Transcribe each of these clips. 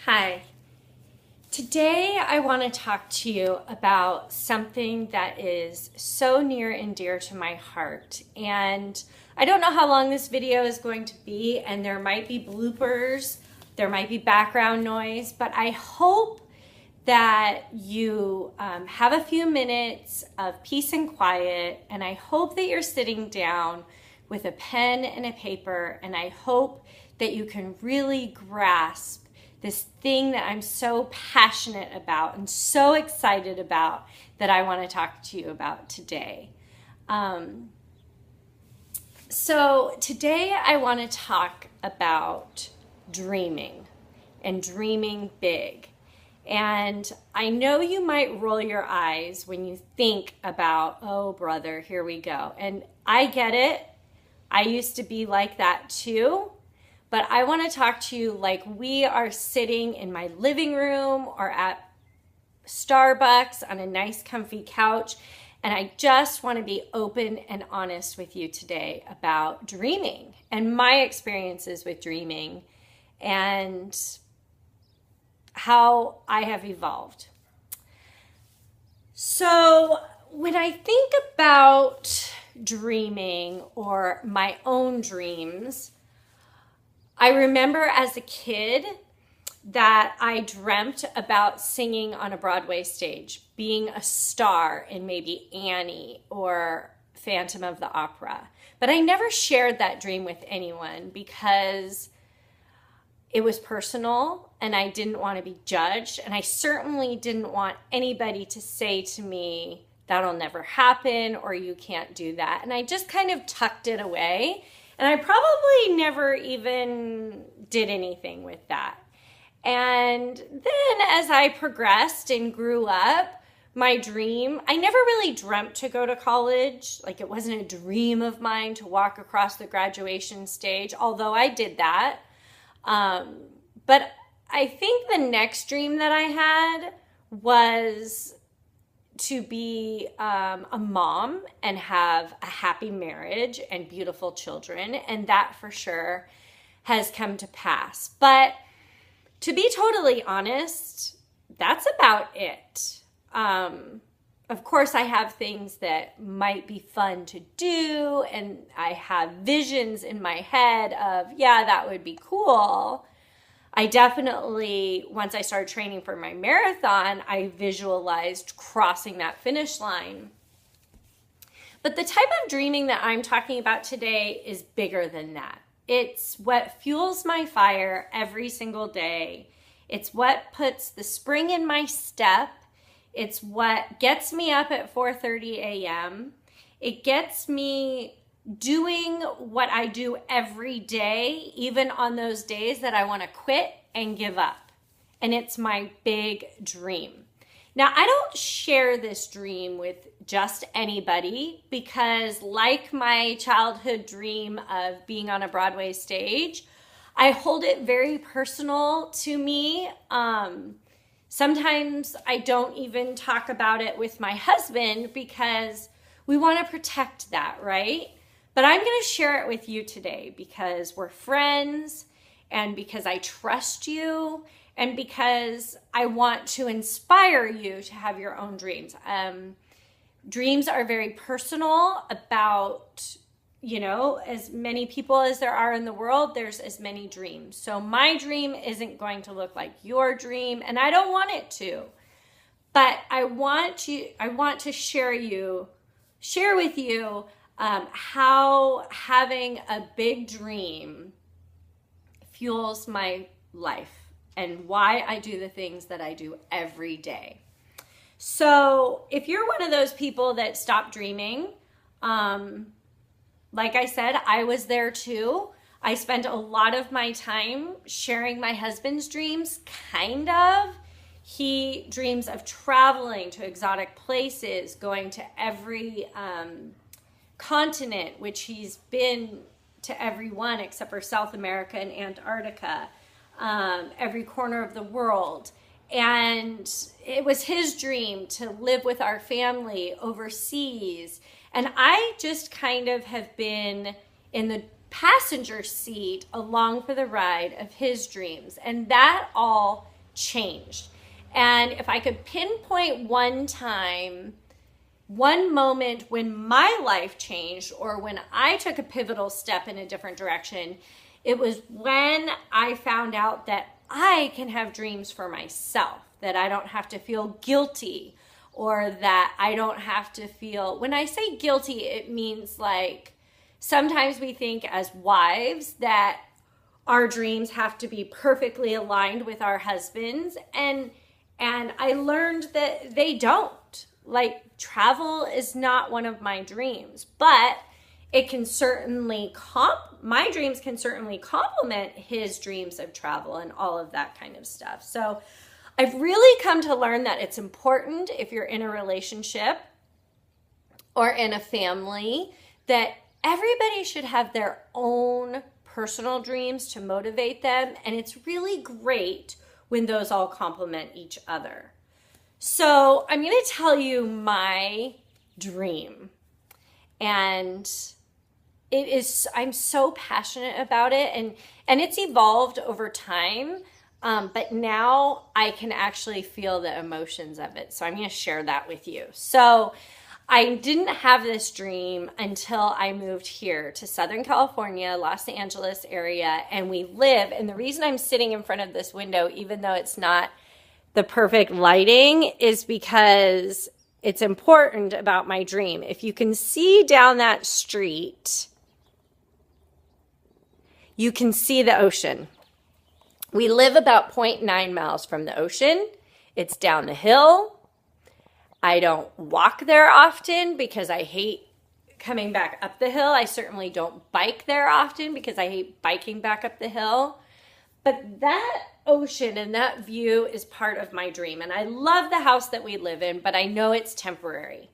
Hi. Today I want to talk to you about something that is so near and dear to my heart. And I don't know how long this video is going to be, and there might be bloopers, there might be background noise, but I hope that you have a few minutes of peace and quiet, and I hope that you're sitting down with a pen and a paper, and I hope that you can really grasp this thing that I'm so passionate about and so excited about that I want to talk to you about today. So today I want to talk about dreaming and dreaming big. And I know you might roll your eyes when you think about, oh brother, here we go. And I get it. I used to be like that too. But I want to talk to you like we are sitting in my living room or at Starbucks on a nice comfy couch. And I just want to be open and honest with you today about dreaming and my experiences with dreaming and how I have evolved. So when I think about dreaming or my own dreams, I remember as a kid that I dreamt about singing on a Broadway stage, being a star in maybe Annie or Phantom of the Opera. But I never shared that dream with anyone because it was personal and I didn't want to be judged. And I certainly didn't want anybody to say to me, that'll never happen or you can't do that. And I just kind of tucked it away. And I probably never even did anything with that. And then as I progressed and grew up, my dream, I never really dreamt to go to college. Like it wasn't a dream of mine to walk across the graduation stage, although I did that. But I think the next dream that I had was to be a mom and have a happy marriage and beautiful children. And that for sure has come to pass. But to be totally honest, that's about it. Of course, I have things that might be fun to do. And I have visions in my head of, yeah, that would be cool. I definitely, once I started training for my marathon, I visualized crossing that finish line. But the type of dreaming that I'm talking about today is bigger than that. It's what fuels my fire every single day. It's what puts the spring in my step. It's what gets me up at 4:30 a.m. It gets me doing what I do every day, even on those days that I want to quit and give up. And it's my big dream. Now, I don't share this dream with just anybody because, like my childhood dream of being on a Broadway stage, I hold it very personal to me. Sometimes I don't even talk about it with my husband because we want to protect that, right? But I'm going to share it with you today because we're friends and because I trust you and because I want to inspire you to have your own dreams. Dreams are very personal about, as many people as there are in the world, there's as many dreams. So my dream isn't going to look like your dream and I don't want it to. But I want to share with you how having a big dream fuels my life and why I do the things that I do every day. So if you're one of those people that stop dreaming, like I said, I was there too. I spent a lot of my time sharing my husband's dreams, kind of. He dreams of traveling to exotic places, going to every continent, which he's been to every one except for South America and Antarctica, every corner of the world. And it was his dream to live with our family overseas. And I just kind of have been in the passenger seat along for the ride of his dreams. And that all changed. And if I could pinpoint one time, one moment when my life changed or when I took a pivotal step in a different direction, it was when I found out that I can have dreams for myself, that I don't have to feel guilty, or that I don't have to feel, when I say guilty, it means like sometimes we think as wives that our dreams have to be perfectly aligned with our husbands, and I learned that they don't. Like, travel is not one of my dreams, but it can certainly my dreams can certainly complement his dreams of travel and all of that kind of stuff. So I've really come to learn that it's important, if you're in a relationship or in a family, that everybody should have their own personal dreams to motivate them. And it's really great when those all complement each other. So I'm going to tell you my dream. And I'm so passionate about it, and it's evolved over time. But now I can actually feel the emotions of it. So I'm going to share that with you. So I didn't have this dream until I moved here to Southern California, Los Angeles area, and we live. And the reason I'm sitting in front of this window, even though it's not the perfect lighting, is because it's important about my dream. If you can see down that street, you can see the ocean. We live about 0.9 miles from the ocean. It's down the hill. I don't walk there often because I hate coming back up the hill. I certainly don't bike there often because I hate biking back up the hill. But that ocean and that view is part of my dream. And I love the house that we live in, but I know it's temporary.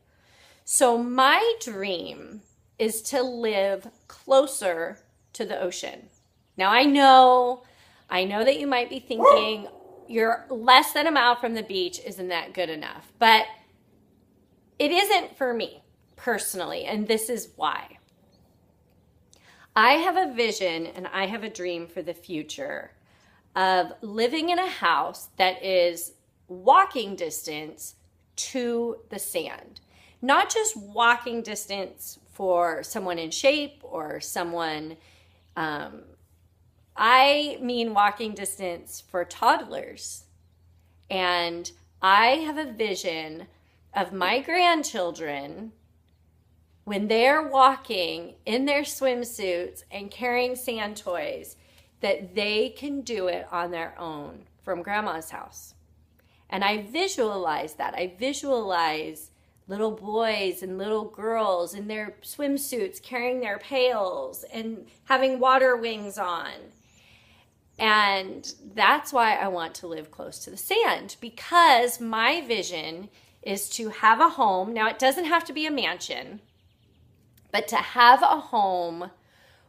So my dream is to live closer to the ocean. Now I know that you might be thinking you're less than a mile from the beach. Isn't that good enough? But it isn't for me personally, and this is why. I have a vision and I have a dream for the future of living in a house that is walking distance to the sand. Not just walking distance for someone in shape or someone, I mean walking distance for toddlers. And I have a vision of my grandchildren when they're walking in their swimsuits and carrying sand toys, that they can do it on their own from grandma's house. And I visualize that. I visualize little boys and little girls in their swimsuits carrying their pails and having water wings on. And that's why I want to live close to the sand, because my vision is to have a home. Now, it doesn't have to be a mansion, but to have a home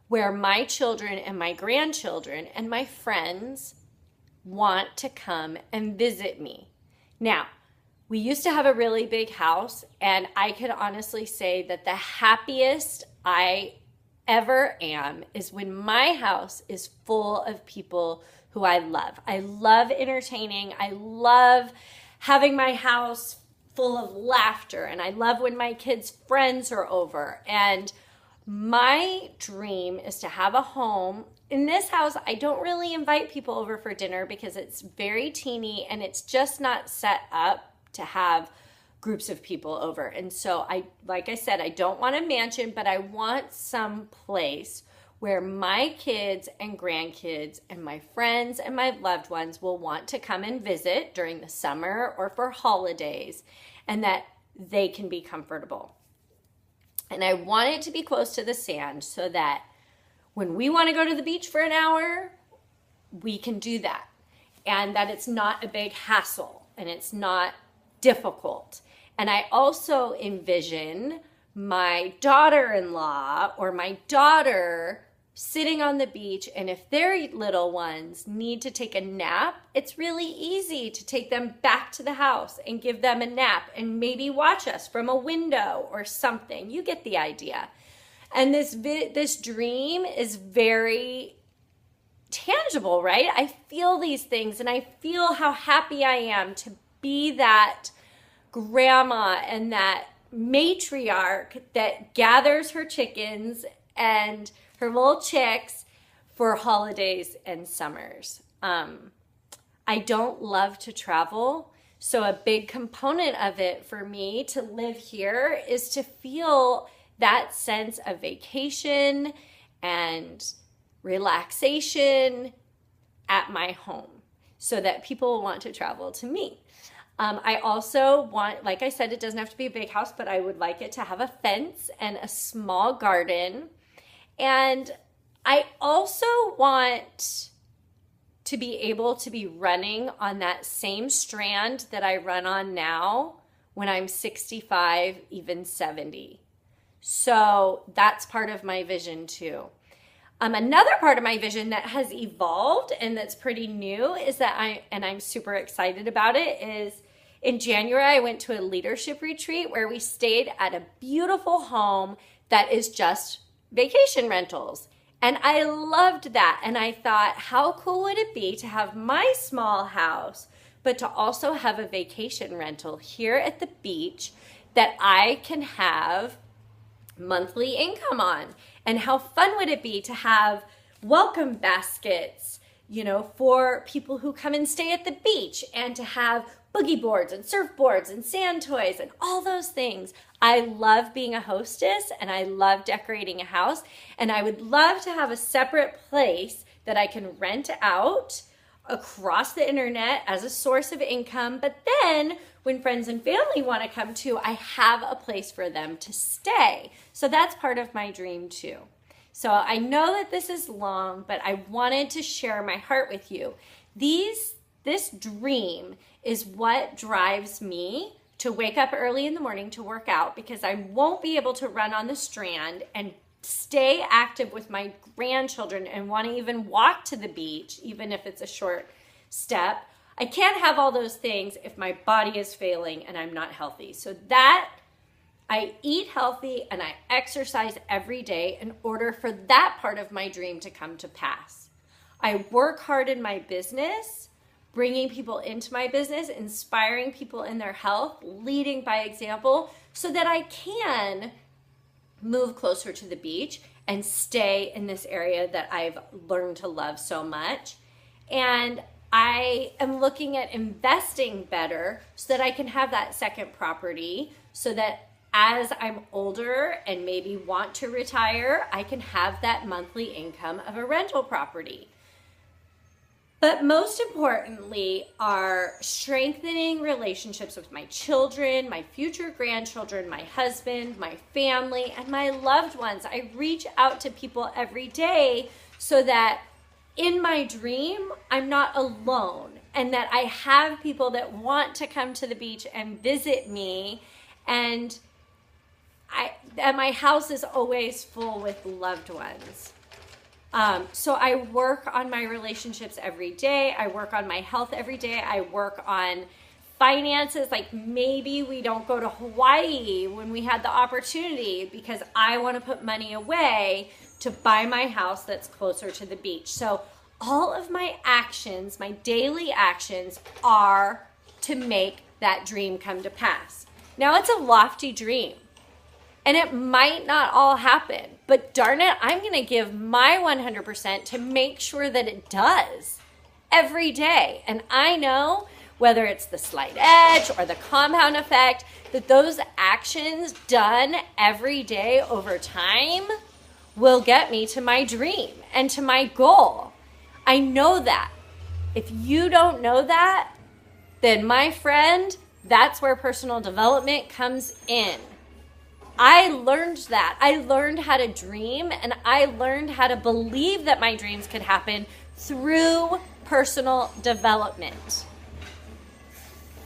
where my children and my grandchildren and my friends want to come and visit me. Now, we used to have a really big house, and I could honestly say that the happiest I ever am is when my house is full of people who I love. I love entertaining. I love having my house full of laughter, and I love when my kids' friends are over. And my dream is to have a home. In this house, I don't really invite people over for dinner because it's very teeny and it's just not set up to have groups of people over. And so like I said, I don't want a mansion, but I want some place where my kids and grandkids and my friends and my loved ones will want to come and visit during the summer or for holidays, and that they can be comfortable. And I want it to be close to the sand so that when we want to go to the beach for an hour, we can do that. And that it's not a big hassle and it's not difficult. And I also envision my daughter-in-law or my daughter sitting on the beach, and if their little ones need to take a nap, it's really easy to take them back to the house and give them a nap and maybe watch us from a window or something. You get the idea. And this dream is very tangible, right? I feel these things and I feel how happy I am to be that grandma and that matriarch that gathers her chickens and her little chicks for holidays and summers. I don't love to travel, so a big component of it for me to live here is to feel that sense of vacation and relaxation at my home so that people will want to travel to me. I also want, like I said, it doesn't have to be a big house, but I would like it to have a fence and a small garden. And I also want to be able to be running on that same strand that I run on now when I'm 65, even 70. So that's part of my vision too. Another part of my vision that has evolved and that's pretty new is that I'm super excited about it, is in January, I went to a leadership retreat where we stayed at a beautiful home that is just vacation rentals. And I loved that. And I thought, how cool would it be to have my small house, but to also have a vacation rental here at the beach that I can have monthly income on? And how fun would it be to have welcome baskets, for people who come and stay at the beach, and to have boogie boards and surfboards and sand toys and all those things. I love being a hostess and I love decorating a house, and I would love to have a separate place that I can rent out across the internet as a source of income. But then when friends and family want to come too, I have a place for them to stay. So that's part of my dream too. So I know that this is long, but I wanted to share my heart with you. This dream is what drives me to wake up early in the morning to work out, because I won't be able to run on the strand and stay active with my grandchildren and want to even walk to the beach, even if it's a short step. I can't have all those things if my body is failing and I'm not healthy. So that I eat healthy and I exercise every day in order for that part of my dream to come to pass. I work hard in my business, bringing people into my business, inspiring people in their health, leading by example, so that I can move closer to the beach and stay in this area that I've learned to love so much. And I am looking at investing better so that I can have that second property, so that as I'm older and maybe want to retire, I can have that monthly income of a rental property. But most importantly are strengthening relationships with my children, my future grandchildren, my husband, my family, and my loved ones. I reach out to people every day so that in my dream, I'm not alone, and that I have people that want to come to the beach and visit me, and my house is always full with loved ones. So I work on my relationships every day. I work on my health every day. I work on finances. Like maybe we don't go to Hawaii when we had the opportunity because I want to put money away to buy my house that's closer to the beach. So all of my actions, my daily actions, are to make that dream come to pass. Now it's a lofty dream. And it might not all happen, but darn it, I'm going to give my 100% to make sure that it does every day. And I know whether it's the slight edge or the compound effect, that those actions done every day over time will get me to my dream and to my goal. I know that. If you don't know that, then my friend, that's where personal development comes in. I learned that. I learned how to dream, and I learned how to believe that my dreams could happen through personal development.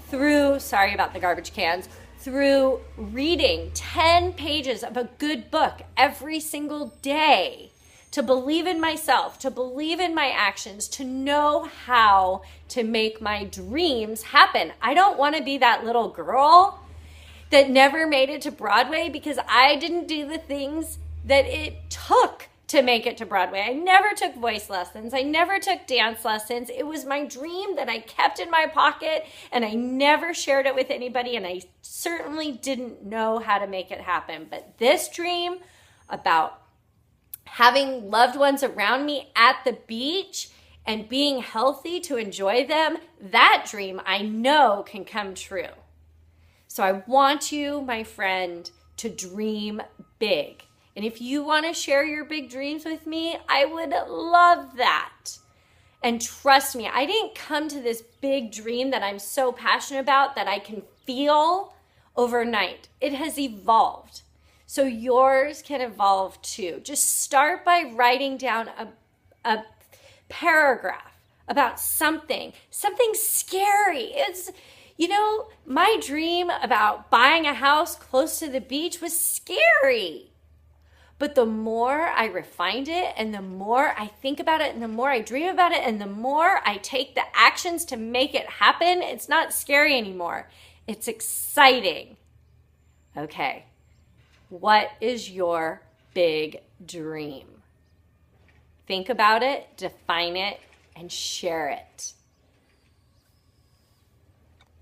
Sorry about the garbage cans, through reading 10 pages of a good book every single day, to believe in myself, to believe in my actions, to know how to make my dreams happen. I don't want to be that little girl that never made it to Broadway because I didn't do the things that it took to make it to Broadway. I never took voice lessons. I never took dance lessons. It was my dream that I kept in my pocket, and I never shared it with anybody, and I certainly didn't know how to make it happen. But this dream about having loved ones around me at the beach and being healthy to enjoy them, that dream I know can come true. So I want you, my friend, to dream big. And if you want to share your big dreams with me, I would love that. And trust me, I didn't come to this big dream that I'm so passionate about that I can feel overnight. It has evolved. So yours can evolve too. Just start by writing down a paragraph about something scary. It's, my dream about buying a house close to the beach was scary. But the more I refined it, and the more I think about it, and the more I dream about it, and the more I take the actions to make it happen, it's not scary anymore. It's exciting. Okay, what is your big dream? Think about it, define it, and share it.